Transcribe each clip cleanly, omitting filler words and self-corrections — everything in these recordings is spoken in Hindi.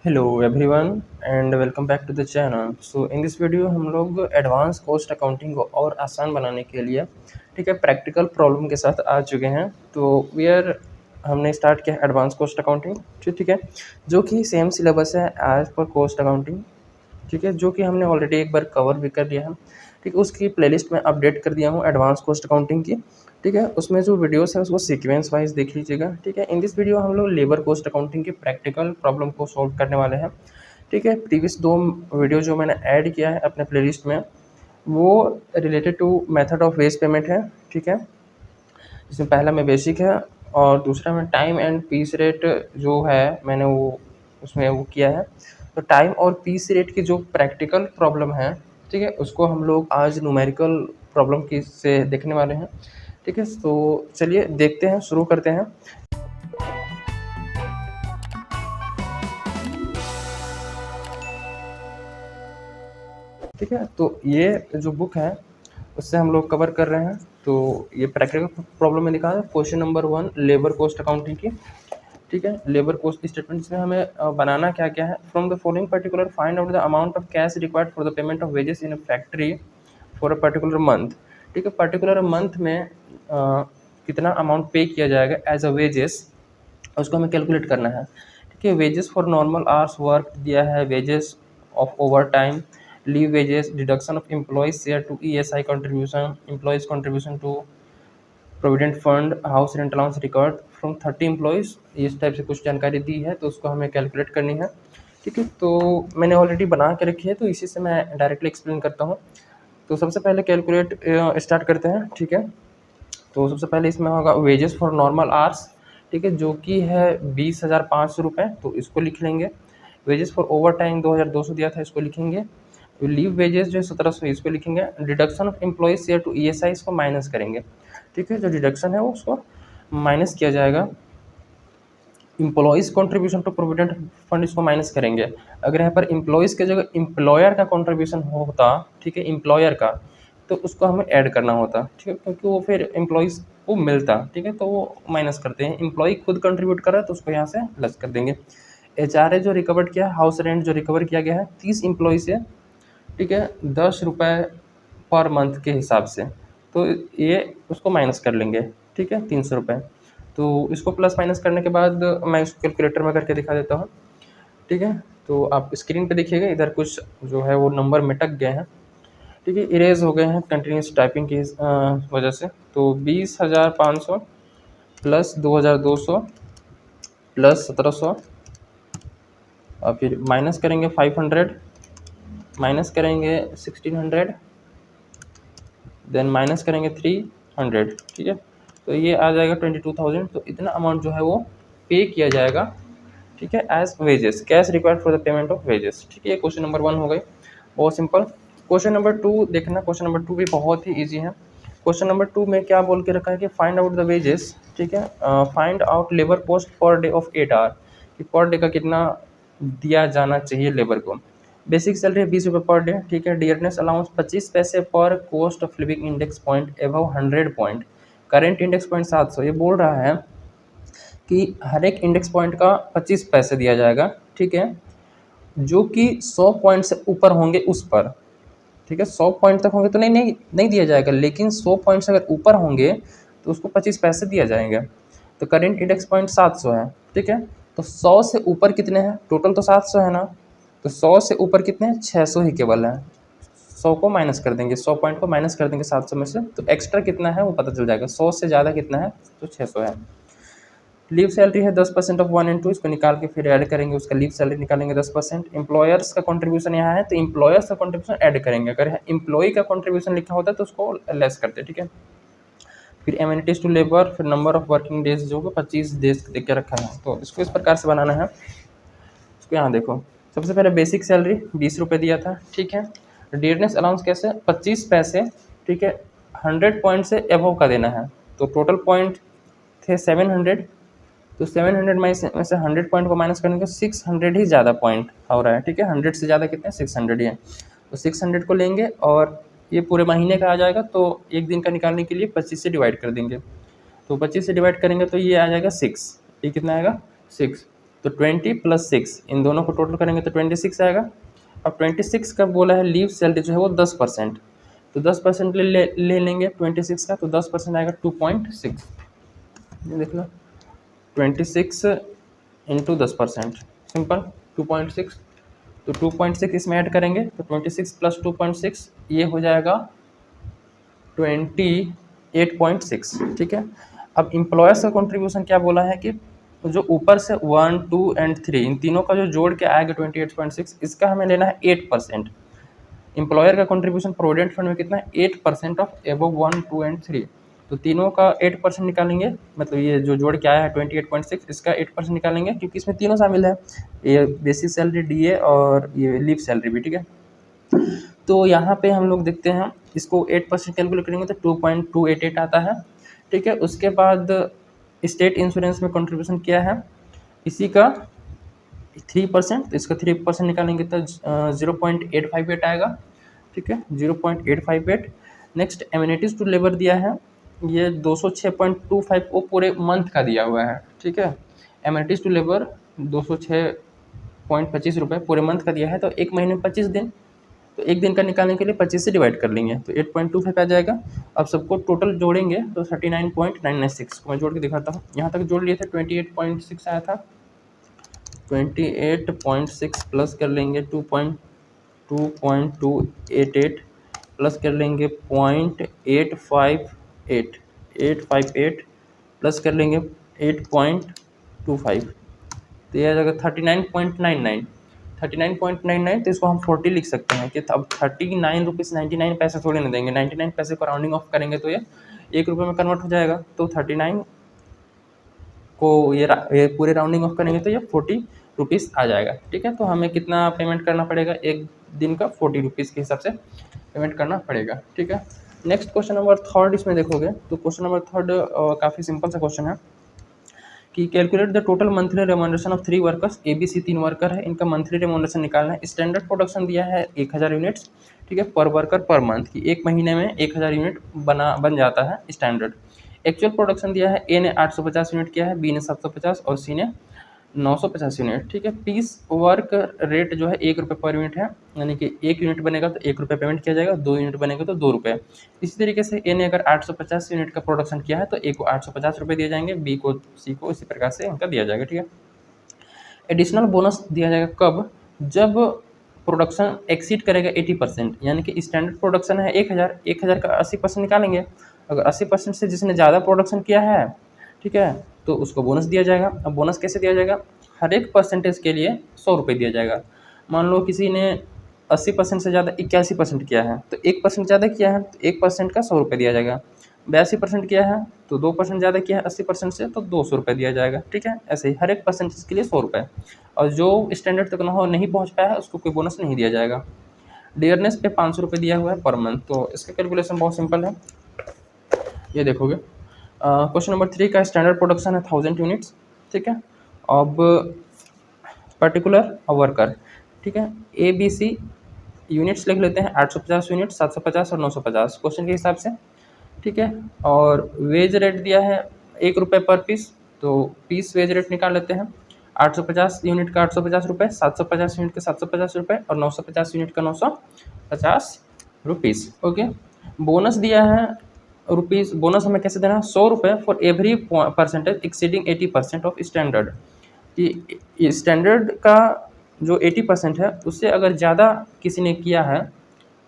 Hello everyone and welcome back to the channel. So in this video हम लोग एडवांस कॉस्ट अकाउंटिंग को और आसान बनाने के लिए ठीक है प्रैक्टिकल प्रॉब्लम के साथ आ चुके हैं। तो हमने स्टार्ट किया एडवांस कॉस्ट अकाउंटिंग, ठीक है, जो कि सेम सिलेबस है एज पर कॉस्ट अकाउंटिंग, ठीक है, जो कि हमने ऑलरेडी एक बार कवर भी कर लिया है। ठीक है, उसकी प्लेलिस्ट में अपडेट कर दिया हूँ एडवांस कॉस्ट अकाउंटिंग की। ठीक है, उसमें जो वीडियोस है उसको सीक्वेंस वाइज देख लीजिएगा। ठीक है, इन दिस वीडियो हम लोग लेबर कॉस्ट अकाउंटिंग की प्रैक्टिकल प्रॉब्लम को सॉल्व करने वाले हैं। ठीक है, प्रीवियस 2 वीडियो जो मैंने ऐड किया है अपने प्लेलिस्ट में वो related to method of wage payment है। ठीक है, जिसमें पहला में बेसिक है और दूसरा में टाइम एंड पीस रेट जो है मैंने वो उसमें वो किया है। तो टाइम और पीस रेट की जो प्रैक्टिकल प्रॉब्लम है, ठीक है, उसको हम लोग आज न्यूमेरिकल प्रॉब्लम की से देखने वाले हैं। ठीक है, तो चलिए देखते हैं, शुरू करते हैं। ठीक है, तो ये जो बुक है उससे हम लोग कवर कर रहे हैं। तो ये प्रैक्टिकल प्रॉब्लम में लिखा है question number 1 labour cost accounting की। ठीक है, लेबर कॉस्ट स्टेटमेंट्स में हमें बनाना क्या क्या है। From the following particular find out the amount of cash required for the payment of wages in a factory for a particular month. ठीक है, पर्टिकुलर मंथ में कितना अमाउंट पे किया जाएगा एज अ वेजेस, उसको हमें कैलकुलेट करना है। ठीक है, wages for normal hours work दिया है, wages of overtime, leave wages, deduction of employees share to ESI contribution, employees contribution to provident fund, house rent allowance record from 30 employees, इस टाइप से कुछ जानकारी दी है तो उसको हमें कैलकुलेट करनी है। ठीक है, तो मैंने ऑलरेडी बना के रखी है तो इसी से मैं डायरेक्टली एक्सप्लेन करता हूँ। तो सबसे पहले कैलकुलेट स्टार्ट करते हैं। ठीक है, तो सबसे पहले इसमें होगा वेजेस फॉर नॉर्मल आवर्स, ठीक है, जो कि है 20,500 रुपये, तो इसको लिख लेंगे। वेजेस फॉर ओवर टाइम 2,200 दिया था, इसको लिखेंगे। लीव वेजेस जो है 1700, इसको लिखेंगे। Deduction of employees share to ESI, इसको माइनस करेंगे। ठीक है, जो डिडक्शन है वो उसको माइनस किया जाएगा। Employees contribution to provident fund, इसको माइनस करेंगे। अगर यहाँ पर एम्प्लॉयज़ की जगह एम्प्लॉयर का कंट्रीब्यूशन होता, ठीक है, एम्प्लॉयर का, तो उसको हमें ऐड करना होता। ठीक है, क्योंकि वो फिर एम्प्लॉयज़ को मिलता। ठीक है, तो वो माइनस करते हैं। एम्प्लॉय खुद कंट्रीब्यूट कर रहा है तो उसको यहाँ से लेस कर देंगे। एचआरए जो रिकवर्ड किया है, हाउस रेंट जो रिकवर किया गया है 30 एम्प्लॉय से, ठीक है, 10 रुपये पर मंथ के हिसाब से, तो ये उसको माइनस कर लेंगे। ठीक है, 300 रुपये। तो इसको प्लस माइनस करने के बाद मैं इसको कैलकुलेटर में करके दिखा देता हूँ। ठीक है, तो आप स्क्रीन पे देखिएगा, इधर कुछ जो है वो नंबर मिटक गए हैं। ठीक है, इरेज हो गए हैं कंटिन्यूस टाइपिंग की वजह से। तो 20,500 प्लस 2,200 प्लस 1,700 और फिर माइनस करेंगे 500, माइनस करेंगे 1,600, देन माइनस करेंगे 300। ठीक है, तो ये आ जाएगा 22,000। तो इतना अमाउंट जो है वो पे किया जाएगा। ठीक है, as wages, cash required for the payment of wages. ठीक है, ये क्वेश्चन नंबर 1 हो गई, बहुत सिंपल। क्वेश्चन नंबर 2 देखना, क्वेश्चन नंबर 2 भी बहुत ही ईजी है। क्वेश्चन नंबर 2 में क्या बोल के रखा है कि फाइंड आउट द वेजेस। ठीक है, find out labour cost per day of 8 hour, कि पर डे का कितना दिया जाना चाहिए लेबर को। बेसिक सैलरी है 20 रुपये पर डे। ठीक है, डियरनेस अलाउंस 25 पैसे पर cost of living index point above 100 point, current index point 700। ये बोल रहा है कि हर एक इंडेक्स पॉइंट का 25 पैसे दिया जाएगा। ठीक है, जो कि 100 पॉइंट से ऊपर होंगे उस पर। ठीक है, 100 पॉइंट तक होंगे तो नहीं नहीं नहीं दिया जाएगा, लेकिन 100 पॉइंट से अगर ऊपर होंगे तो उसको 25 पैसे दिया जाएंगे। तो करेंट इंडेक्स पॉइंट 700 है। ठीक है, तो 100 से ऊपर कितने हैं, टोटल तो 700 है ना, तो 100 से ऊपर कितने हैं, 600 ही केवल है। 100 को माइनस कर देंगे, 100 पॉइंट को माइनस कर देंगे 700 में से, तो एक्स्ट्रा कितना है वो पता चल जाएगा। 100 से ज़्यादा कितना है, तो 600 है। लीव सैलरी है 10% ऑफ 1 into 2, इसको निकाल के फिर ऐड करेंगे, उसका लीव सैलरी निकालेंगे 10%। एम्प्लॉयर्स का कंट्रीब्यूशन यहाँ है तो एम्प्लॉयर्स का कंट्रीब्यूशन ऐड करेंगे। अगर एम्प्लॉय का कंट्रीब्यूशन लिखा होता है तो उसको लेस करते। ठीक है, फिर एमिनिटीज टू लेबर, फिर नंबर ऑफ वर्किंग डेज जो कि 25 डेज देख के रखा है, तो इसको इस प्रकार से बनाना है। इसको यहाँ देखो, सबसे पहले बेसिक सैलरी 20 रुपये दिया था। ठीक है, डियरनेस अलाउंस कैसे, 25 पैसे। ठीक है, 100 पॉइंट से एबव का देना है, तो टोटल पॉइंट थे 700, तो 700 में से 100 पॉइंट को माइनस करने के 600 ही ज़्यादा पॉइंट हो रहा है। ठीक है, 100 से ज़्यादा कितने, 600 ही है, तो 600 को लेंगे और ये पूरे महीने का आ जाएगा, तो एक दिन का निकालने के लिए 25 से डिवाइड कर देंगे। तो 25 से डिवाइड करेंगे तो ये आ जाएगा 6, ये कितना आएगा 6। तो 20 + 6 इन दोनों को टोटल करेंगे तो 26 आएगा। अब 26 का बोला है लीव सैलरी जो है वो 10%, तो 10% ले लेंगे 26 का, तो 10% आएगा 2.6। ये देख लो 26 इंटू 10%, सिंपल 2.6। तो 2.6 इसमें ऐड करेंगे तो 26 + 2.6 ये हो जाएगा 28.6। ठीक है। अब एम्प्लॉयर्स का कंट्रीब्यूशन क्या बोला है कि जो ऊपर से 1, 2 एंड 3 इन तीनों का जो जोड़ के आएगा 28.6, इसका हमें लेना है 8%। एम्प्लॉयर का कंट्रीब्यूशन प्रोविडेंट फंड में कितना है 8% ऑफ एबव 1, 2 एंड 3। तो तीनों का 8% निकालेंगे, मतलब ये जो जोड़ के आया है 28.6 इसका 8% निकालेंगे, क्योंकि इसमें तीनों शामिल है, ये बेसिक सैलरी, डीए और ये लीव सैलरी भी। ठीक है। तो यहाँ पे हम लोग देखते हैं इसको 8% कैलकुलेट करेंगे तो 2.288 आता है। ठीक है। उसके बाद स्टेट इंश्योरेंस में कंट्रीब्यूशन किया है इसी का 3%, तो इसका 3% निकालेंगे तो 0.858 आएगा। ठीक है, 0.858। नेक्स्ट एमिनिटीज़ टू लेबर दिया है, ये 206.25 वो पूरे मंथ का दिया हुआ है। ठीक है, एमिनिटीज़ टू लेबर 206.25 रुपये पूरे मंथ का दिया है, तो एक महीने में 25 दिन, तो एक दिन का निकालने के लिए 25 से डिवाइड कर लेंगे तो 8.25 आ जाएगा। अब सबको टोटल जोड़ेंगे तो 39.996 को मैं जोड़ के दिखाता हूँ। यहाँ तक जोड़ लिए थे 28.6 आया था, 28.6 प्लस कर लेंगे 2.288 प्लस कर लेंगे 0.858 प्लस कर लेंगे 8.25, तो यह आ जाएगा 39.99। तो इसको हम 40 लिख सकते हैं कि अब 39 रुपीज़ 99 थोड़ी ना देंगे, 99 पैसे को राउंडिंग ऑफ करेंगे तो ये 1 रुपये में कन्वर्ट हो जाएगा। तो 39 को ये पूरे राउंडिंग ऑफ करेंगे तो ये 40 रुपीज़ आ जाएगा। ठीक है, तो हमें कितना पेमेंट करना पड़ेगा, एक दिन का 40 रुपीज़ के हिसाब से पेमेंट करना पड़ेगा। ठीक है। नेक्स्ट क्वेश्चन नंबर 3 इसमें देखोगे तो क्वेश्चन नंबर 3 काफ़ी सिंपल सा क्वेश्चन है कि calculate the total monthly remuneration of 3 workers. ABC 3 worker है, इनका मंथली रेमोनरेशन निकालना है। स्टैंडर्ड प्रोडक्शन दिया है 1000 यूनिट्स। ठीक है, पर वर्कर पर मंथ की एक महीने में 1000 यूनिट बन जाता है स्टैंडर्ड। एक्चुअल प्रोडक्शन दिया है, ए ने 850 यूनिट किया है, बी ने 750 और सी ने 950 यूनिट। ठीक है, पीस वर्क रेट जो है 1 रुपये पर यूनिट है, यानी कि 1 यूनिट बनेगा तो 1 रुपये पेमेंट किया जाएगा, 2 यूनिट बनेगा तो 2 रुपये। इसी तरीके से ए ने अगर 850 यूनिट का प्रोडक्शन किया है तो ए को 850 रुपये दिए जाएंगे, बी को, सी को, इसी प्रकार से इनका दिया जाएगा। ठीक है। एडिशनल बोनस दिया जाएगा कब, जब प्रोडक्शन एक्सीड करेगा 80%, यानी कि स्टैंडर्ड प्रोडक्शन है 1000 का 80% निकालेंगे। अगर 80% से जिसने ज़्यादा प्रोडक्शन किया है, ठीक है, तो उसको बोनस दिया जाएगा। अब बोनस कैसे दिया जाएगा, हर एक परसेंटेज के लिए 100 रुपये दिया जाएगा। मान लो किसी ने 80% से ज़्यादा 81% किया है, तो 1% ज़्यादा किया है तो 1% का 100 रुपये दिया जाएगा। 82% किया है तो 2% ज़्यादा किया है 80% से तो 200 रुपये दिया जाएगा। ठीक है, ऐसे ही हर एक परसेंटेज के लिए 100 रुपये, और जो स्टैंडर्ड तक नहीं पहुँच पाया है उसको कोई बोनस नहीं दिया जाएगा। डियरनेस पे 500 रुपये दिया हुआ है पर मंथ, तो इसका कैलकुलेशन बहुत सिंपल है, ये देखोगे। क्वेश्चन नंबर 3 का स्टैंडर्ड प्रोडक्शन है 1000 यूनिट्स। ठीक है, अब पर्टिकुलर वर्कर, ठीक है, ABC यूनिट्स लिख लेते हैं, 850 यूनिट, 750 और 950 क्वेश्चन के हिसाब से। ठीक है, और वेज रेट दिया है 1 रुपये पर पीस, तो पीस वेज रेट निकाल लेते हैं। 850 यूनिट का 850 रुपये, 750 यूनिट का 750 रुपये और 950 यूनिट का 950 रुपीज़। ओके, बोनस दिया है रुपीज़, बोनस हमें कैसे देना है, 100 रुपये for every percentage exceeding 80% of standard. कि स्टैंडर्ड का जो 80% है उससे अगर ज़्यादा किसी ने किया है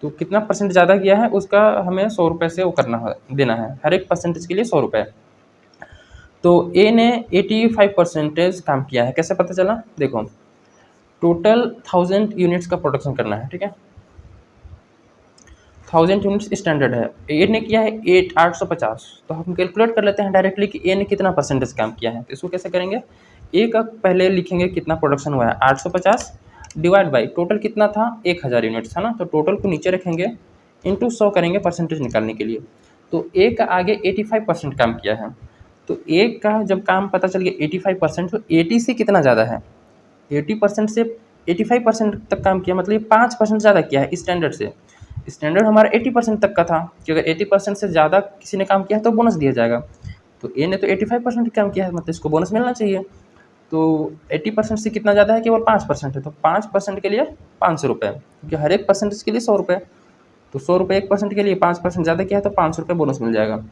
तो कितना परसेंट ज़्यादा किया है उसका हमें 100 रुपये से वो करना है, देना है, हर एक परसेंटेज के लिए 100 रुपये। तो ए ने 85% काम किया है, कैसे पता चला, देखो टोटल 1000 यूनिट्स का प्रोडक्शन करना है। ठीक है, 1000 यूनिट्स स्टैंडर्ड है, ए ने किया है 850, तो हम कैलकुलेट कर लेते हैं डायरेक्टली कि ए ने कितना परसेंटेज काम किया है। तो इसको कैसे करेंगे, ए का पहले लिखेंगे कितना प्रोडक्शन हुआ है 850 डिवाइड बाई टोटल कितना था 1000 यूनिट्स था ना, तो टोटल को नीचे रखेंगे इंटू 100 करेंगे परसेंटेज निकालने के लिए। तो ए का आगे 85% काम किया है, तो ए का जब काम पता चल गया 85%, तो 80 से कितना ज़्यादा है, 80% से 85% तक काम किया, मतलब 5% ज़्यादा किया है स्टैंडर्ड से। स्टैंडर्ड हमारा 80% तक का था कि अगर 80% से ज़्यादा किसी ने काम किया है तो बोनस दिया जाएगा। तो ए ने तो 85% काम किया है, मतलब इसको बोनस मिलना चाहिए। तो 80% से कितना ज़्यादा है, केवल 5% है, तो 5% के लिए 500 रुपये, क्योंकि हर एक परसेंटेज के लिए 100 रुपये, तो 100 रुपये 1% के लिए, 5% ज़्यादा किया है तो 500 रुपये बोनस मिल जाएगा।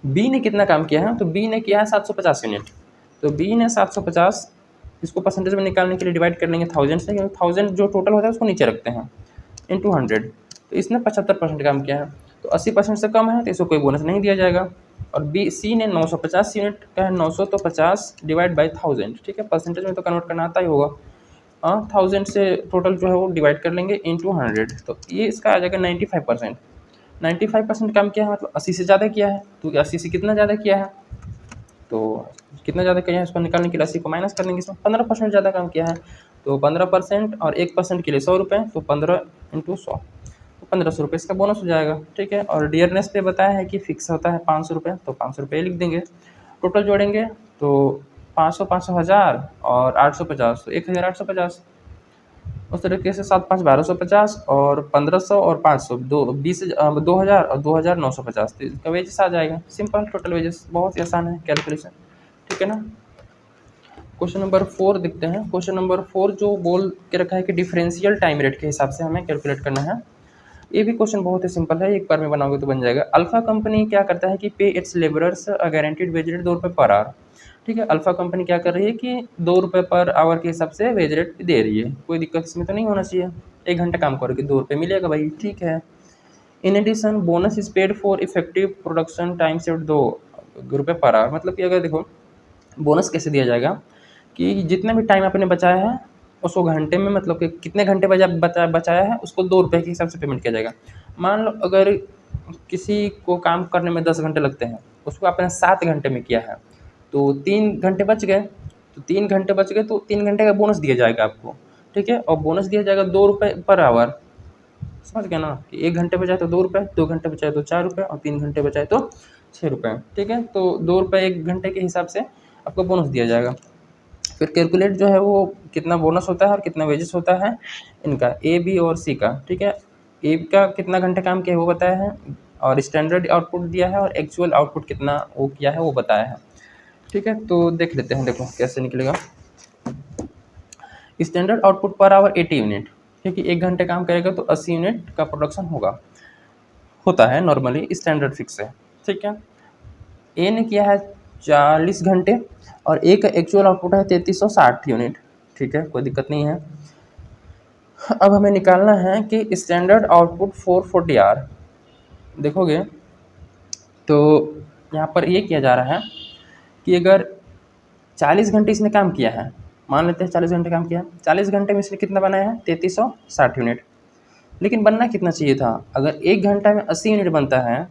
बी ने कितना काम किया है, तो बी ने किया है 750 यूनिट, तो बी ने 750, इसको परसेंटेज में निकालने के लिए डिवाइड कर लेंगे 1000 से, क्योंकि 1000 जो टोटल होता है उसको नीचे रखते हैं, इंटू 100, तो इसने 75% काम किया है, तो 80% से कम है तो इसको कोई बोनस नहीं दिया जाएगा। और बी सी ने 950 यूनिट का है, 900 तो 50 डिवाइड बाई 1000, ठीक है, परसेंटेज में तो कन्वर्ट करना आता ही होगा। 1000 से टोटल जो है वो डिवाइड कर लेंगे इंटू 100, तो ये इसका आ जाएगा 95%। 95% काम किया है, मतलब 80 से ज़्यादा किया है, तो 80 से कितना ज़्यादा किया है, तो कितना ज़्यादा किया है इसको निकालने के लिए 80 को माइनस कर लेंगे, इसमें 15% ज़्यादा काम किया है, तो 15% और 1% के लिए 100 रुपये, तो 15 इंटू 100, तो 1500 रुपये इसका बोनस हो जाएगा, ठीक है। और डियरनेस पे बताया है कि फिक्स होता है 500 रुपये, तो 500 रुपये लिख देंगे। टोटल जोड़ेंगे तो 500 500 हज़ार और 850, तो 1850, उस तरीके से 7 5 1250 और 1500 और 500, 2000 और 2950, तो इसका वेजेस आ जाएगा, सिंपल टोटल वेजेस, बहुत ही आसान है कैलकुलेशन, ठीक है ना। क्वेश्चन नंबर 4 देखते हैं। क्वेश्चन नंबर 4 जो बोल के रखा है कि डिफरेंशियल टाइम रेट के हिसाब से हमें कैलकुलेट करना है। ये भी क्वेश्चन बहुत ही सिंपल है, एक बार में बनाओगे तो बन जाएगा। अल्फा कंपनी क्या करता है कि पे it's labourers a guaranteed wage rate 2 रुपये पर आवर, ठीक है। अल्फा कंपनी क्या कर रही है कि 2 रुपये पर आवर के हिसाब से वेज रेट दे रही है, कोई दिक्कत इसमें तो नहीं होना चाहिए, 1 घंटा काम करोगे 2 रुपये मिलेगा भाई, ठीक है। In addition bonus is paid for effective production time set 2 रुपये पर आवर, मतलब कि अगर देखो बोनस कैसे दिया जाएगा कि जितना भी टाइम आपने बचाया है उसको घंटे में, मतलब कि कितने घंटे बचाया है उसको 2 रुपये के हिसाब से पेमेंट किया जाएगा। मान लो अगर किसी को काम करने में 10 घंटे लगते हैं, उसको आपने 7 घंटे में किया है, तो 3 घंटे बच गए, तो 3 घंटे बच गए तो 3 घंटे का बोनस दिया जाएगा आपको, ठीक है। और बोनस दिया जाएगा 2 रुपये पर आवर, समझ गया ना, कि 1 घंटे बचाए तो 2 रुपये, 2 घंटे बचाए तो 4 रुपये और 3 घंटे बचाए तो 6 रुपये, ठीक है। तो 2 रुपये 1 घंटे के हिसाब से आपको बोनस दिया जाएगा। फिर कैलकुलेट जो है वो कितना बोनस होता है और कितना वेजेस होता है इनका, ए बी और सी का, ठीक है। ए का कितना घंटे काम किया है वो बताया है, और स्टैंडर्ड आउटपुट दिया है, और एक्चुअल आउटपुट कितना वो किया है वो बताया है, ठीक है। तो देख लेते हैं, देखो कैसे निकलेगा। Standard output per hour 80 unit, क्योंकि 1 घंटे काम करेगा तो 80 यूनिट का प्रोडक्शन होता है नॉर्मली, स्टैंडर्ड फिक्स है, ठीक है। ए ने किया है 40 घंटे और ए का एक्चुअल आउटपुट है 3360 यूनिट, ठीक है, कोई दिक्कत नहीं है। अब हमें निकालना है कि स्टैंडर्ड आउटपुट 440 आर, देखोगे तो यहाँ पर ये किया जा रहा है कि अगर 40 घंटे इसने काम किया है, मान लेते हैं 40 घंटे काम किया है, 40 घंटे में इसने कितना बनाया है 3360 यूनिट, लेकिन बनना कितना चाहिए था, अगर 1 घंटा में 80 यूनिट बनता है,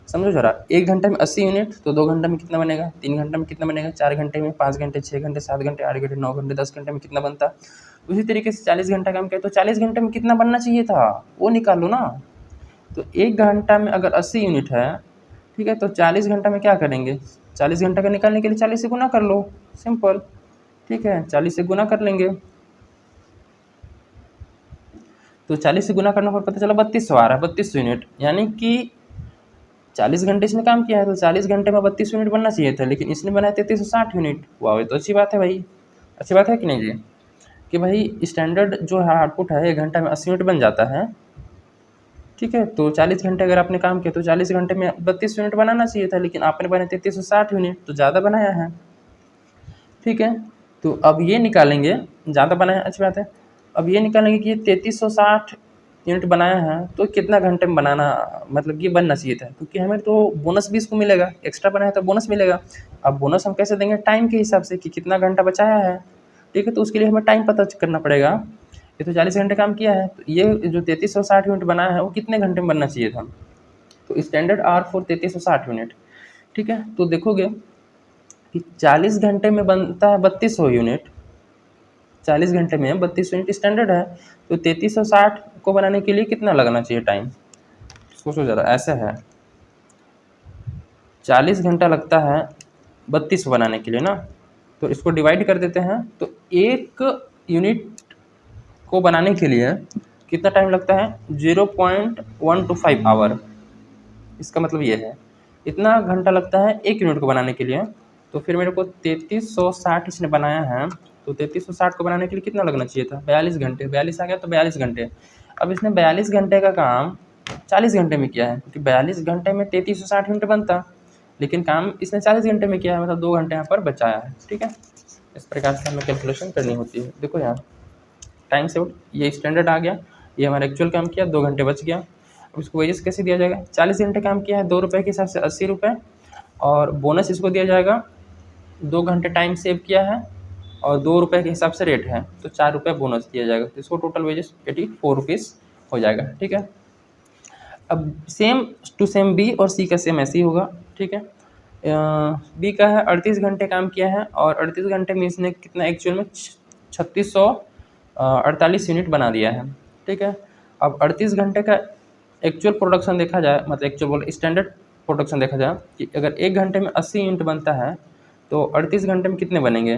समझो जरा, 1 घंटे में 80 यूनिट, तो 2 घंटे में कितना बनेगा, 3 घंटे में कितना बनेगा, 4 घंटे में, 5 घंटे, 6 घंटे, 7 घंटे, 8 घंटे, 9 घंटे, 10 घंटे में कितना बनता। उसी तरीके से 40 घंटा काम किया तो 40 घंटे में कितना बनना चाहिए था वो निकालो ना। तो 1 घंटा में अगर 80 यूनिट है, ठीक है, तो 40 घंटा में क्या करेंगे, 40 घंटा का निकालने के लिए 40 से गुना कर लो, सिंपल, ठीक है, 40 से गुना कर लेंगे, तो 40 से गुना करने पर पता चला 3200 आ रहा है, 3200 यूनिट, यानी कि 40 घंटे इसने काम किया है तो 40 घंटे में 32 यूनिट बनना चाहिए था, लेकिन इसने बनाया 3360 यूनिट। वाह, ये तो अच्छी बात है भाई, अच्छी बात है कि नहीं जी, कि भाई स्टैंडर्ड जो है आउटपुट है 1 घंटा में 80 यूनिट बन जाता है, ठीक है। तो 40 घंटे अगर आपने काम किया तो 40 घंटे में 32 यूनिट बनाना चाहिए था, लेकिन आपने बनाया 3360 यूनिट, तो ज़्यादा बनाया है, ठीक है। तो अब ये निकालेंगे, ज़्यादा बनाया है, अच्छी बात है। अब ये निकालेंगे कि ये 3360 यूनिट बनाया है तो कितना घंटे में बनाना, मतलब ये बनना चाहिए था, क्योंकि हमें तो बोनस भी इसको मिलेगा, एक्स्ट्रा बनाया तो बोनस मिलेगा। अब बोनस हम कैसे देंगे, टाइम के हिसाब से कि कितना घंटा बचाया है, ठीक है। तो उसके लिए हमें टाइम पता करना पड़ेगा। ये तो 40 घंटे काम किया है, तो ये जो 3360 यूनिट बनाया है वो कितने घंटे में बनना चाहिए था, तो स्टैंडर्ड आर फॉर 3360 यूनिट, ठीक है। तो देखोगे कि 40 घंटे में बनता है 3200 यूनिट, 40 घंटे में 3200 यूनिट स्टैंडर्ड है, तो 3360 को बनाने के लिए कितना लगना चाहिए टाइम, सोचो ज़रा। ऐसा है 40 घंटा लगता है 3200 बनाने के लिए ना, तो इसको डिवाइड कर देते हैं, तो 1 यूनिट को बनाने के लिए कितना टाइम लगता है, 0.125 आवर, इसका मतलब ये है इतना घंटा लगता है 1 यूनिट को बनाने के लिए, तो फिर मेरे को 3360 इसने बनाया है, तो 3360 को बनाने के लिए कितना लगना चाहिए था? 42 घंटे। 42 आ गया तो 42 घंटे। अब इसने 42 घंटे का काम 40 घंटे में किया है, क्योंकि 42 घंटे में 3360 यूनिट बनता, लेकिन काम इसने 40 घंटे में किया है, मतलब 2 घंटे यहाँ पर बचाया है। ठीक है, इस प्रकार से हमें कैलकुलेशन करनी होती है। देखो यहाँ टाइम सेव, ये स्टैंडर्ड आ गया, ये हमारा एक्चुअल काम किया, 2 घंटे बच गया। अब इसको वेजेस कैसे दिया जाएगा? 40 घंटे काम किया है, 2 रुपये के हिसाब से 80 रुपये, और बोनस इसको दिया जाएगा, 2 घंटे टाइम सेव किया है और 2 रुपये के हिसाब से रेट है, तो 4 रुपये बोनस दिया जाएगा, तो इसको टोटल वेजेस 84 रुपीज़ हो जाएगा। ठीक है, अब सेम टू सेम बी और सी का सेम ऐसे ही होगा। ठीक है, बी का है 38 घंटे काम किया है, और 38 घंटे में इसने कितना एक्चुअल में 3648 यूनिट बना दिया है। ठीक है, अब 38 घंटे का एक्चुअल प्रोडक्शन देखा जाए, मतलब एक्चुअल बोल स्टैंडर्ड प्रोडक्शन देखा जाए कि अगर 1 घंटे में 80 यूनिट बनता है, तो 38 घंटे में कितने बनेंगे?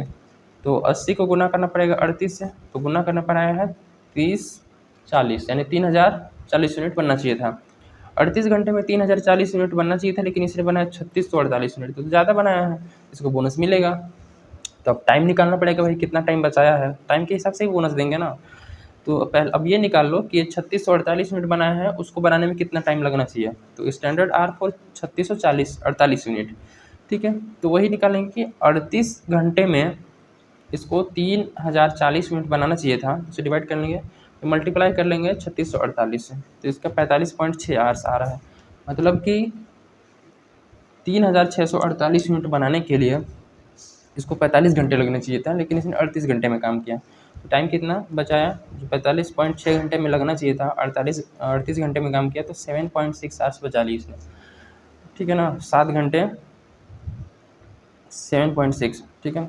तो 80 को गुना करना पड़ेगा 38 से, तो गुना करना पड़ा है 30 40, यानी 3040 यूनिट बनना चाहिए था। 38 घंटे में 3040 यूनिट बनना चाहिए था, लेकिन इसने बनाया 3648 यूनिट, तो ज़्यादा बनाया है, इसको बोनस मिलेगा। तो अब टाइम निकालना पड़ेगा भाई, कितना टाइम बचाया है, टाइम के हिसाब से ही बोनस देंगे ना। तो पहले अब ये निकाल लो कि ये 3648 यूनिट बनाया है, उसको बनाने में कितना टाइम लगना चाहिए। तो स्टैंडर्ड आर फॉर 3648 यूनिट। ठीक है, तो वही निकालेंगे कि 38 घंटे में इसको 3040 यूनिट बनाना चाहिए था, इसे डिवाइड कर लेंगे, तो मल्टीप्लाई कर लेंगे 3648 से, तो इसका 45.6 आवर्स आ रहा है। मतलब कि 3648 यूनिट बनाने के लिए इसको 45 घंटे लगने चाहिए था, लेकिन इसने 38 घंटे में काम किया, तो टाइम कितना बचाया? जो 45.6 घंटे में लगना चाहिए था, 38 घंटे में काम किया, तो 7.6 आवर्स बचा ली इसने। ठीक है ना, 7 घंटे 7.6। ठीक है,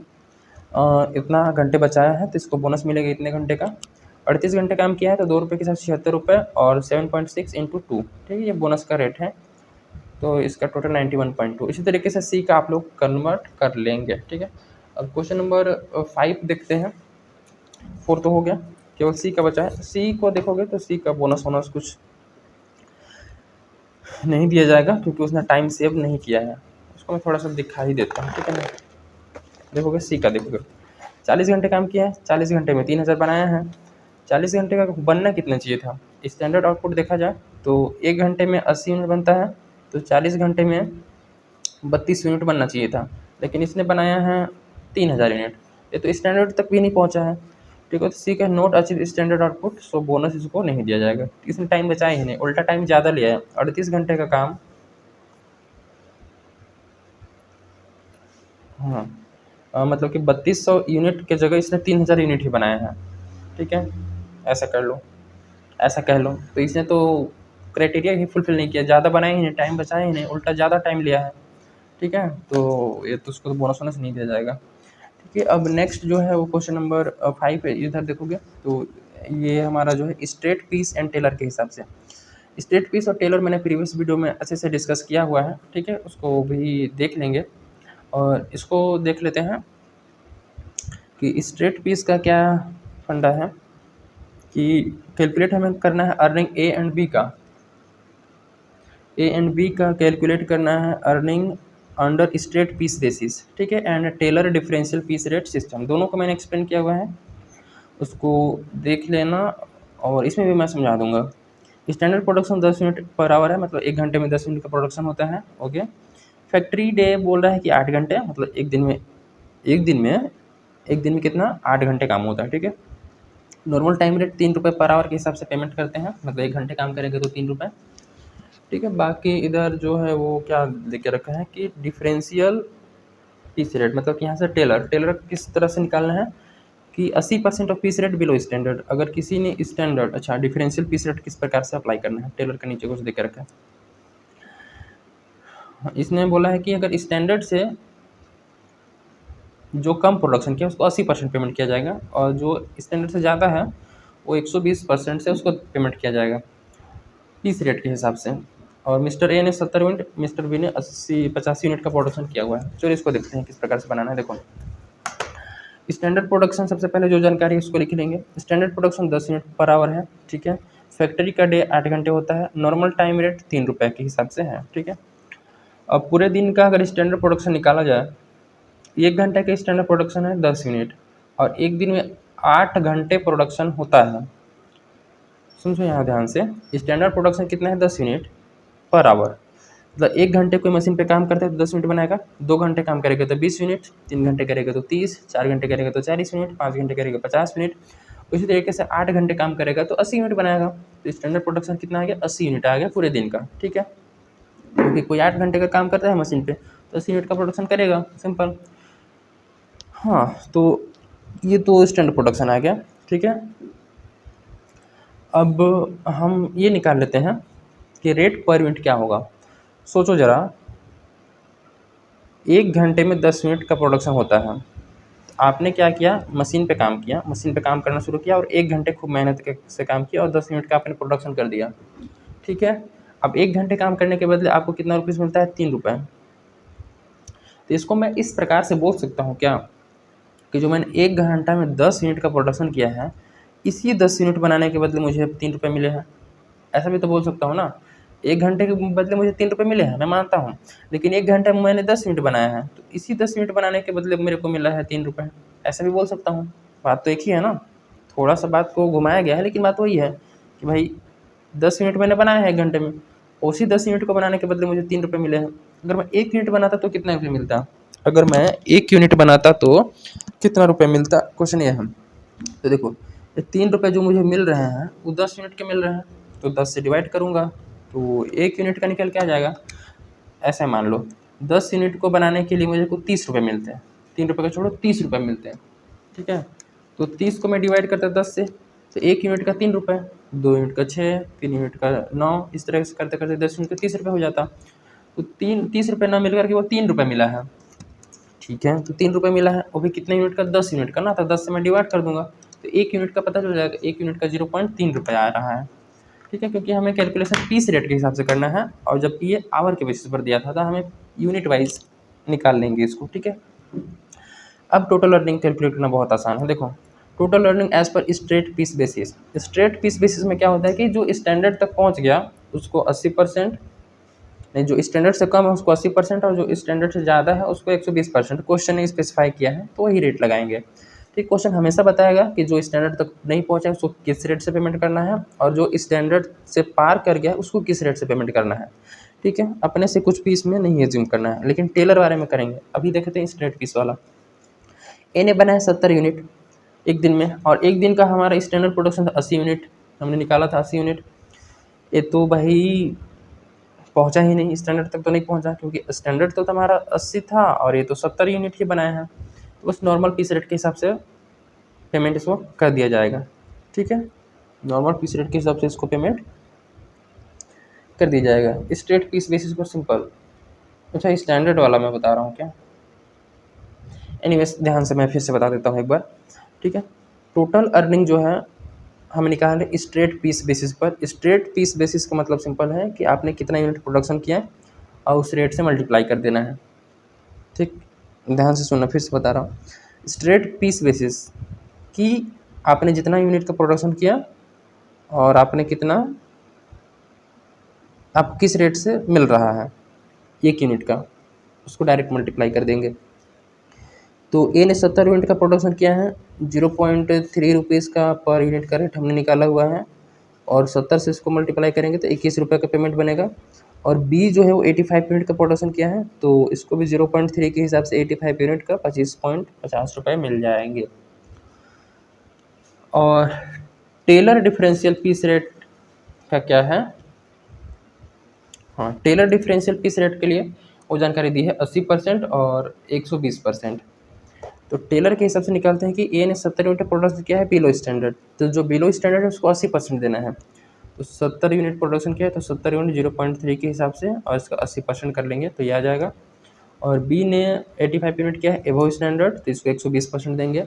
इतना घंटे बचाया है, तो इसको बोनस मिलेगा इतने घंटे का। 38 घंटे काम किया है, तो 2 रुपये के साथ 76 रुपये, और 7.6 इंटू 2, ठीक है, ये बोनस का रेट है, तो इसका टोटल 91.2। इसी तरीके से सी का आप लोग कन्वर्ट कर लेंगे। ठीक है, अब क्वेश्चन नंबर 5 देखते हैं। 4 तो हो गया, केवल सी का बचा है। सी को देखोगे तो सी का बोनस वोनस कुछ नहीं दिया जाएगा, क्योंकि उसने टाइम सेव नहीं किया है। उसको मैं थोड़ा सा दिखा ही देता हूँ। ठीक है ना, देखोगे सी का, देखोगे 40 घंटे काम किया है, 40 घंटे में 3000 बनाया है। 40 घंटे का बनना कितना चाहिए था? स्टैंडर्ड आउटपुट देखा जाए तो 1 घंटे में 80 यूनिट बनता है, तो 40 घंटे में 32 यूनिट बनना चाहिए था, लेकिन इसने बनाया है 3000 यूनिट, ये तो स्टैंडर्ड तक भी नहीं पहुंचा है। ठीक है, तो सी का नोट अचीव स्टैंडर्ड आउटपुट, सो बोनस इसको नहीं दिया जाएगा। इसने टाइम बचाया ही नहीं, उल्टा टाइम ज़्यादा लिया है। 38 घंटे का काम, हाँ, मतलब कि 3200 यूनिट के जगह इसने 3000 यूनिट ही बनाया है। ठीक है, ऐसा कर लो, ऐसा कह लो। तो इसने तो क्राइटेरिया ही फुलफिल नहीं किया, ज़्यादा बनाया ही नहीं, टाइम बचाया ही नहीं, उल्टा ज़्यादा टाइम लिया है। ठीक है, तो ये तो उसको तो बोनस वोनस नहीं दिया जाएगा। ठीक है, अब नेक्स्ट जो है वो क्वेश्चन नंबर 5 है। इधर देखोगे तो ये हमारा जो है स्ट्रेट पीस एंड टेलर के हिसाब से। स्ट्रेट पीस और टेलर मैंने प्रीवियस वीडियो में अच्छे से डिस्कस किया हुआ है। ठीक है, उसको भी देख लेंगे, और इसको देख लेते हैं कि स्ट्रेट पीस का क्या फंडा है। कि कैलकुलेट हमें करना है अर्निंग ए एंड बी का, ए एंड बी का कैलकुलेट करना है earning under straight piece basis. ठीक है, and Taylor differential piece rate system, दोनों को मैंने एक्सप्लेन किया हुआ है, उसको देख लेना, और इसमें भी मैं समझा दूंगा। Standard production 10 unit per hour है, मतलब 1 घंटे में 10 यूनिट का प्रोडक्शन होता है। ओके, फैक्ट्री डे बोल रहा है कि 8 घंटे, मतलब एक दिन में कितना 8 घंटे काम होता है। ठीक है, नॉर्मल टाइम रेट 3 रुपये पर आवर के हिसाब से पेमेंट करते हैं, मतलब 1 घंटे काम करेंगे तो 3 रुपये। ठीक है, बाकी इधर जो है वो क्या लेके रखा है कि डिफरेंशियल पीस रेट, मतलब कि यहाँ से टेलर किस तरह से निकालना है कि 80% of peace rate below standard. अगर किसी ने स्टैंडर्ड, अच्छा, डिफरेंशियल पीस रेट किस प्रकार से अप्लाई करना है, टेलर के नीचे कुछ देके रखा है। इसने बोला है कि अगर स्टैंडर्ड से जो कम प्रोडक्शन किया उसको 80% पेमेंट किया जाएगा, और जो स्टैंडर्ड से ज़्यादा है वो 120% से उसको पेमेंट किया जाएगा पीस रेट के हिसाब से। और मिस्टर ए ने 70 यूनिट, मिस्टर बी ने 85 यूनिट का प्रोडक्शन किया हुआ है। चलिए इसको देखते हैं किस प्रकार से बनाना है। देखो, स्टैंडर्ड प्रोडक्शन सबसे पहले जो जानकारी है उसको लिख लेंगे। Standard production 10 unit per hour है। ठीक है, फैक्ट्री का डे 8 घंटे होता है, नॉर्मल टाइम रेट 3 रुपये के हिसाब से है। ठीक है, अब पूरे दिन का अगर स्टैंडर्ड प्रोडक्शन निकाला जाए 1 घंटे का स्टैंडर्ड प्रोडक्शन है 10 यूनिट और एक दिन में 8 घंटे प्रोडक्शन होता है। समझो यहाँ ध्यान से, स्टैंडर्ड प्रोडक्शन कितना है 10 यूनिट पर आवर। मतलब 1 घंटे कोई मशीन पे काम करता है तो 10 यूनिट बनाएगा, 2 घंटे काम करेगा तो 20 यूनिट, 3 घंटे करेगा तो 30, 4 घंटे करेगा तो 40 यूनिट, 5 घंटे करेगा 50 यूनिट। उसी तरीके से 8 घंटे काम करेगा तो 80 यूनिट बनाएगा। तो स्टैंडर्ड प्रोडक्शन कितना आ गया, 80 यूनिट आ गया पूरे दिन का। ठीक है, क्योंकि कोई 8 घंटे का काम करता है मशीन पे तो 80 यूनिट का प्रोडक्शन करेगा, सिंपल। हाँ, तो ये तो स्टैंडर्ड प्रोडक्शन आ गया। ठीक है, अब हम ये निकाल लेते हैं कि रेट पर यूनिट क्या होगा। सोचो ज़रा, 1 घंटे में 10 यूनिट का प्रोडक्शन होता है। आपने क्या किया, मशीन पे काम किया, मशीन पे काम करना शुरू किया और 1 घंटे खूब मेहनत से काम किया और 10 यूनिट का आपने प्रोडक्शन कर दिया। ठीक है, अब 1 घंटे काम करने के बदले आपको कितना रुपीज़ मिलता है, 3 रुपये। तो इसको मैं इस प्रकार से बोल सकता हूँ क्या, कि जो मैंने 1 घंटा में 10 यूनिट का प्रोडक्शन किया है, इसी 10 यूनिट बनाने के बदले मुझे 3 रुपये मिले हैं। ऐसा भी तो बोल सकता हूँ ना, 1 घंटे के बदले मुझे 3 रुपये मिले हैं, मैं मानता हूँ, लेकिन 1 घंटे में मैंने 10 यूनिट बनाया है तो इसी 10 यूनिट बनाने के बदले मेरे को मिला है 3 रुपये। ऐसा भी बोल सकता हूँ, बात तो एक ही है ना। थोड़ा सा बात को घुमाया गया है लेकिन बात वही है कि भाई 10 यूनिट मैंने बनाया है 1 घंटे में, उसी 10 यूनिट को बनाने के बदले मुझे 3 रुपये मिले हैं। अगर मैं 1 यूनिट बनाता तो कितना रुपये मिलता, अगर मैं 1 यूनिट बनाता तो कितना रुपये मिलता, क्वेश्चन ये है। तो देखो, ये 3 रुपये जो मुझे मिल रहे हैं वो 10 यूनिट के मिल रहे हैं, तो 10 से डिवाइड करूँगा तो 1 यूनिट का निकल के आ जाएगा। ऐसे मान लो 10 यूनिट को बनाने के लिए मुझे को 30 रुपये मिलते हैं, 3 रुपये का छोड़ो 30 रुपये मिलते हैं। ठीक है, तो 30 को मैं डिवाइड करता 10 से, तो 1 यूनिट का 3 रुपये, 2 यूनिट का 6, 3 यूनिट का 9, इस तरह से करते करते 10 यूनिट का 30 रुपये हो जाता। तो 30 रुपये ना मिल करके वो 3 रुपये मिला है। ठीक है, तो 3 रुपये मिला है, वो भी कितने यूनिट का, 10 यूनिट का ना, तो 10 से मैं डिवाइड कर दूंगा तो 1 यूनिट का पता चल जाएगा, 1 यूनिट का 0.3 रुपये आ रहा है। ठीक है, क्योंकि हमें कैलकुलेशन पीस रेट के हिसाब से करना है और जबकि ये आवर के बेसिस पर दिया था तो हमें यूनिट वाइज निकाल लेंगे इसको। ठीक है, अब टोटल अर्निंग कैलकुलेट करना बहुत आसान है। देखो, total earning as per straight piece basis. Straight piece basis में क्या होता है कि जो स्टैंडर्ड तक पहुंच गया उसको 80%, नहीं, जो स्टैंडर्ड से कम है उसको 80% और जो स्टैंडर्ड से ज़्यादा है उसको 120%। क्वेश्चन ने स्पेसिफाई किया है तो वही रेट लगाएंगे। ठीक, क्वेश्चन हमेशा बताएगा कि जो स्टैंडर्ड तक नहीं पहुंचा है उसको किस रेट से पेमेंट करना है और जो स्टैंडर्ड से पार कर गया है उसको किस रेट से पेमेंट करना है। ठीक है, अपने से कुछ पीस में नहीं एज्यूम करना है, लेकिन टेलर बारे में करेंगे। अभी देखते हैं स्ट्रेट पीस वाला। ए ने बनाया 70 यूनिट एक दिन में और एक दिन का हमारा स्टैंडर्ड प्रोडक्शन था 80 यूनिट, हमने निकाला था 80 यूनिट। ये तो भाई पहुंचा ही नहीं, स्टैंडर्ड तक तो नहीं पहुंचा क्योंकि स्टैंडर्ड तो हमारा 80 था और ये तो 70 यूनिट ही बनाए हैं। तो बस नॉर्मल पीस रेट के हिसाब से पेमेंट इसको कर दिया जाएगा। ठीक है, नॉर्मल पीस रेट के हिसाब से इसको पेमेंट कर दिया जाएगा स्ट्रेट पीस बेसिस पर, सिंपल। अच्छा, स्टैंडर्ड वाला मैं बता रहा हूँ क्या, एनीवेज ध्यान से मैं फिर से बता देता हूँ एक बार। ठीक है, टोटल अर्निंग जो है हम निकालें स्ट्रेट पीस बेसिस पर। स्ट्रेट पीस बेसिस का मतलब सिंपल है कि आपने कितना यूनिट प्रोडक्शन किया है और उस रेट से मल्टीप्लाई कर देना है। ठीक, ध्यान से सुनना, फिर से बता रहा हूँ। स्ट्रेट पीस बेसिस कि आपने जितना यूनिट का प्रोडक्शन किया और आपने कितना, आप किस रेट से मिल रहा है 1 यूनिट का, उसको डायरेक्ट मल्टीप्लाई कर देंगे। तो ए ने 70 यूनिट का प्रोडक्शन किया है, 0.3 रुपीज़ का पर यूनिट का रेट हमने निकाला हुआ है और 70 से इसको मल्टीप्लाई करेंगे तो 21 रुपये का पेमेंट बनेगा। और बी जो है वो 85 यूनिट का प्रोडक्शन किया है तो इसको भी 0.3 के हिसाब से 85 यूनिट का 25.50 रुपये मिल जाएंगे। और टेलर डिफरेंशियल पीस रेट का क्या है, हाँ, टेलर डिफरेंशियल पीस रेट के लिए वो जानकारी दी है 80% और 120%। तो टेलर के हिसाब से निकालते हैं कि ए ने 70 यूनिट प्रोडक्शन किया है बिलो स्टैंडर्ड, तो जो बिलो स्टैंडर्ड है उसको 80% देना है। तो 70 यूनिट प्रोडक्शन किया है तो 70 यूनिट 0.3 के हिसाब से और इसका 80% कर लेंगे तो ये आ जाएगा। और बी ने 85 यूनिट किया है एबव स्टैंडर्ड तो इसको 120% देंगे।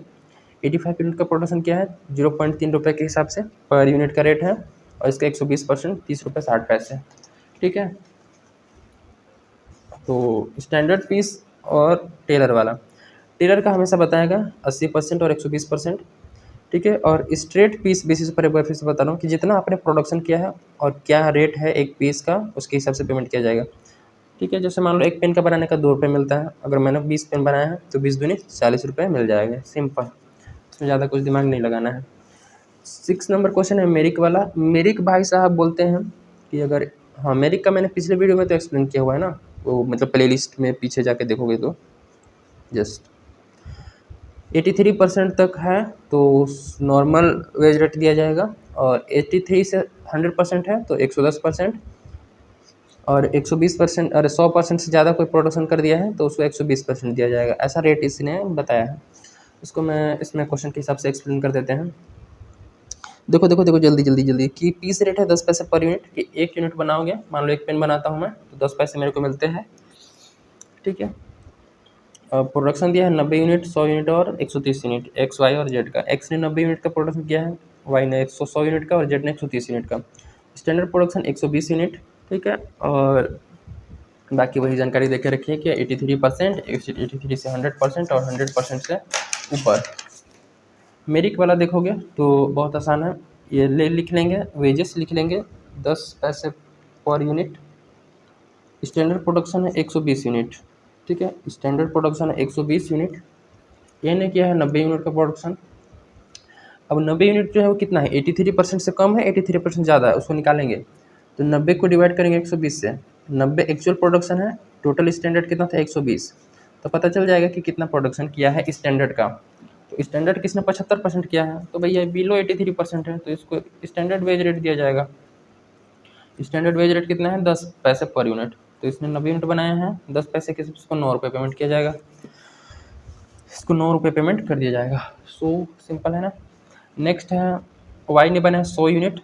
85 यूनिट का प्रोडक्शन किया है 0.3 रुपये के हिसाब से पर यूनिट का रेट है और इसका 120% 30 रुपये 60 पैसे। ठीक है, तो स्टैंडर्ड पीस और टेलर वाला, टेलर का हमेशा बताएगा 80% और 120%। ठीक है, और स्ट्रेट पीस बेसिस पर एक बार फिर से बता रहा हूँ कि जितना आपने प्रोडक्शन किया है और क्या रेट है एक पीस का उसके हिसाब से पेमेंट किया जाएगा। ठीक है, जैसे मान लो एक पेन का बनाने का 2 रुपये मिलता है, अगर मैंने 20 पेन बनाया है तो 20 दूनी 40 रुपये मिल जाएगा, सिंपल, इसमें ज़्यादा कुछ दिमाग नहीं लगाना है। 6 नंबर क्वेश्चन है मेरिक वाला। मेरिक भाई साहब बोलते हैं कि अगर, हाँ मेरिक का मैंने पिछले वीडियो में तो एक्सप्लेन किया हुआ है ना, वो मतलब प्लेलिस्ट में पीछे जाके देखोगे तो जस्ट 83% तक है तो नॉर्मल वेज रेट दिया जाएगा, और 83 से 100% है तो 110%, और 120% अरे 100% से ज़्यादा कोई प्रोडक्शन कर दिया है तो उसको 120% दिया जाएगा, ऐसा रेट इसने बताया है। इसको मैं इसमें क्वेश्चन के हिसाब से एक्सप्लेन कर देते हैं। देखो देखो देखो, जल्दी जल्दी जल्दी, कि पीस रेट है 10 पैसे पर यूनिट, कि 1 यूनिट बनाओगे, मान लो एक पेन बनाता हूँ मैं तो 10 पैसे मेरे को मिलते हैं, ठीक है। प्रोडक्शन दिया है 90 यूनिट, 100 यूनिट और 130 यूनिट, एक्स वाई और जेड का। एक्स ने 90 यूनिट का प्रोडक्शन किया है, वाई ने 100 यूनिट का और जेड ने 130 यूनिट का। स्टैंडर्ड प्रोडक्शन 120 यूनिट, ठीक है। और बाकी वही जानकारी देके रखिए कि 83%, 83 से 100% और 100% से ऊपर। मेरिक वाला देखोगे तो बहुत आसान है, ये लिख लेंगे, वेजेस लिख लेंगे 10 पैसे पर यूनिट। स्टैंडर्ड प्रोडक्शन है 120 यूनिट, ठीक है, स्टैंडर्ड प्रोडक्शन है 120 यूनिट। ये ने किया है 90 यूनिट का प्रोडक्शन। अब 90 यूनिट जो है वो कितना है, 83% से कम है, 83% ज़्यादा है, उसको निकालेंगे तो 90 को डिवाइड करेंगे 120 से। 90 एक्चुअल प्रोडक्शन है, टोटल स्टैंडर्ड कितना था 120, तो पता चल जाएगा कि कितना प्रोडक्शन किया है स्टैंडर्ड का। तो स्टैंडर्ड किसने 75% किया है, तो भैया बिलो 83% है तो इसको स्टैंडर्ड वेज रेट दिया जाएगा। स्टैंडर्ड वेज रेट कितना है 10 पैसे पर यूनिट, तो इसने 90 यूनिट बनाए हैं, 10 पैसे के इसको 9 रुपये पेमेंट किया जाएगा, इसको 9 रुपये पेमेंट कर दिया जाएगा। सो सिंपल है ना। नेक्स्ट है वाई ने बनाया 100 यूनिट,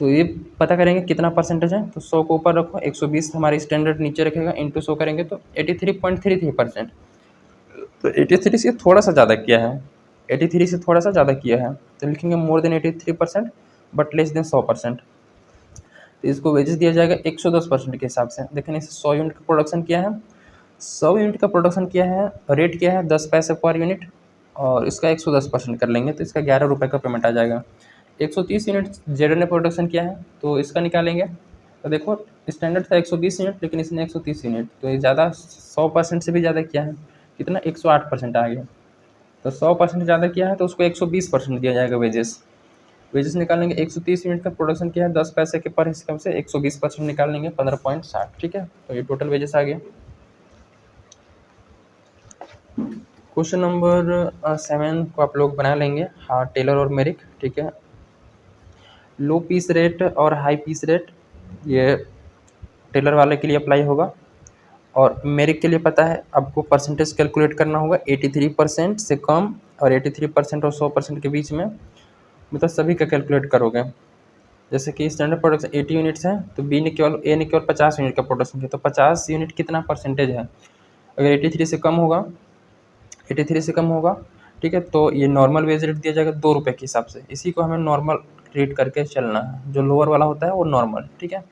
तो ये पता करेंगे कितना परसेंटेज है, तो 100 को ऊपर रखो, 120 हमारी स्टैंडर्ड नीचे रखेगा, इंटू 100 करेंगे तो 83.33%। तो 83 से थोड़ा सा ज़्यादा किया है, 83 से थोड़ा सा ज़्यादा किया है, तो लिखेंगे more than 83% but less than 100%। तो इसको वेजेस दिया जाएगा 110% के हिसाब से। देखें इसे 100 यूनिट का प्रोडक्शन किया है, 100 यूनिट का प्रोडक्शन किया है, रेट किया है 10 पैसे पर यूनिट, और इसका 110% कर लेंगे तो इसका 11 रुपये का पेमेंट आ जाएगा। 130 यूनिट जेड ने प्रोडक्शन किया है तो इसका निकालेंगे, तो देखो स्टैंडर्ड था 120 यूनिट लेकिन इसने 130 यूनिट, तो ये ज़्यादा 100% से भी ज़्यादा किया है, कितना 108% आ गया, तो 100% ज़्यादा किया है तो उसको 120% दिया जाएगा वेजेस। वेजेस निकालेंगे, 130 यूनिट का प्रोडक्शन किया है 10 पैसे के पर हिस्से से 120% निकाल लेंगे 15.60, ठीक है, तो ये टोटल वेजेस आ गया। क्वेश्चन नंबर 7 को आप लोग बना लेंगे, हाँ टेलर और मेरिक, ठीक है। लो पीस रेट और हाई पीस रेट ये टेलर वाले के लिए अप्लाई होगा, और मेरिक के लिए पता है आपको परसेंटेज कैलकुलेट करना होगा 83% से कम और 83% और 100% के बीच में, मतलब सभी का कैलकुलेट करोगे। जैसे कि स्टैंडर्ड प्रोडक्शन 80 यूनिट्स है तो ए ने केवल 50 यूनिट का प्रोडक्शन किया, तो 50 यूनिट कितना परसेंटेज है, अगर 83 से कम होगा, 83 से कम होगा, ठीक है, तो ये नॉर्मल वेज रेट दिया जाएगा 2 रुपये के हिसाब से। इसी को हमें नॉर्मल रेट करके चलना है, जो लोअर वाला होता है वो नॉर्मल, ठीक है,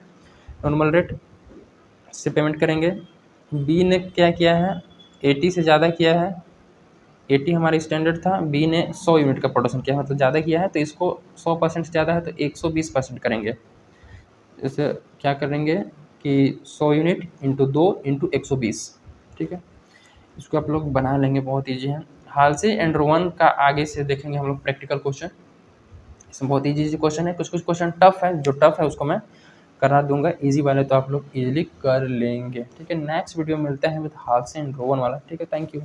नॉर्मल रेट से पेमेंट करेंगे। बी ने क्या किया है, 80 से ज़्यादा किया है, 80 हमारा स्टैंडर्ड था, बी ने 100 यूनिट का प्रोडक्शन किया है, मतलब ज़्यादा किया है तो इसको 100% से ज़्यादा है तो 120% करेंगे। इसे क्या करेंगे कि 100 यूनिट इंटू 2 इंटू 120, ठीक है, इसको आप लोग बना लेंगे, बहुत ईजी है। हाल से एंड रोवन का आगे से देखेंगे हम लोग प्रैक्टिकल क्वेश्चन, इसमें बहुत ईजी क्वेश्चन है, कुछ कुछ क्वेश्चन टफ है, जो टफ है उसको मैं करा दूंगा, इजी वाले तो आप लोग इजीली कर लेंगे, ठीक है। नेक्स्ट वीडियो में मिलते हैं विद हाल से एंड रोवन वाला, ठीक है, थैंक यू।